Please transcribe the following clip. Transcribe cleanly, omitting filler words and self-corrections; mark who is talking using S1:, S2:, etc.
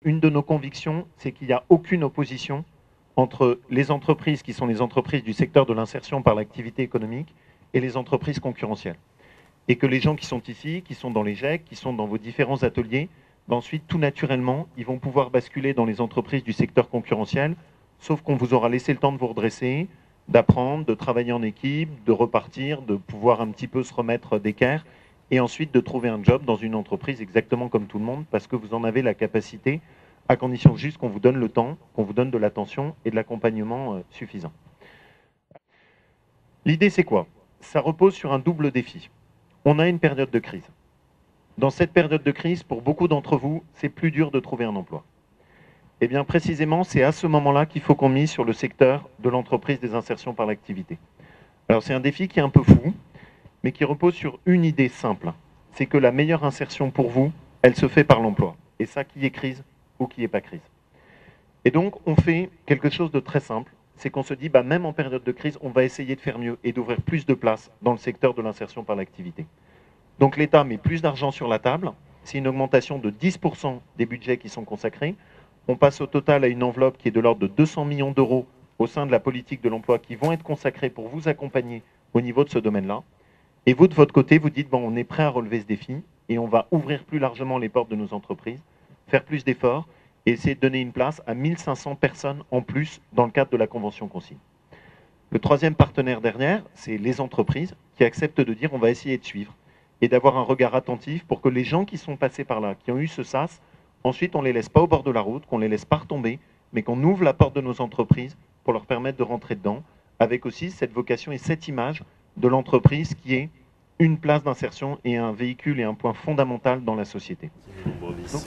S1: Une de nos convictions, c'est qu'il n'y a aucune opposition entre les entreprises qui sont les entreprises du secteur de l'insertion par l'activité économique et les entreprises concurrentielles. Et que les gens qui sont ici, qui sont dans les GEC, qui sont dans vos différents ateliers, ensuite, tout naturellement, ils vont pouvoir basculer dans les entreprises du secteur concurrentiel, sauf qu'on vous aura laissé le temps de vous redresser, d'apprendre, de travailler en équipe, de repartir, de pouvoir un petit peu se remettre d'équerre, et ensuite de trouver un job dans une entreprise exactement comme tout le monde, parce que vous en avez la capacité, à condition juste qu'on vous donne le temps, qu'on vous donne de l'attention et de l'accompagnement suffisant. L'idée, c'est quoi? Ça repose sur un double défi. On a une période de crise. Dans cette période de crise, pour beaucoup d'entre vous, c'est plus dur de trouver un emploi. Et bien précisément, c'est à ce moment-là qu'il faut qu'on mise sur le secteur de l'entreprise des insertions par l'activité. Alors c'est un défi qui est un peu fou, mais qui repose sur une idée simple. C'est que la meilleure insertion pour vous, elle se fait par l'emploi. Et ça, qui est crise ou qui n'est pas crise. Et donc, on fait quelque chose de très simple. C'est qu'on se dit, bah, même en période de crise, on va essayer de faire mieux et d'ouvrir plus de places dans le secteur de l'insertion par l'activité. Donc l'État met plus d'argent sur la table. C'est une augmentation de 10% des budgets qui sont consacrés. On passe au total à une enveloppe qui est de l'ordre de 200 millions d'euros au sein de la politique de l'emploi qui vont être consacrés pour vous accompagner au niveau de ce domaine-là. Et vous, de votre côté, vous dites, bon, on est prêt à relever ce défi et on va ouvrir plus largement les portes de nos entreprises, faire plus d'efforts et essayer de donner une place à 1500 personnes en plus dans le cadre de la convention consigne. Le troisième partenaire derrière, c'est les entreprises qui acceptent de dire, on va essayer de suivre et d'avoir un regard attentif pour que les gens qui sont passés par là, qui ont eu ce sas, ensuite on ne les laisse pas au bord de la route, qu'on ne les laisse pas retomber, mais qu'on ouvre la porte de nos entreprises pour leur permettre de rentrer dedans, avec aussi cette vocation et cette image de l'entreprise qui est une place d'insertion et un véhicule et un point fondamental dans la société. Donc,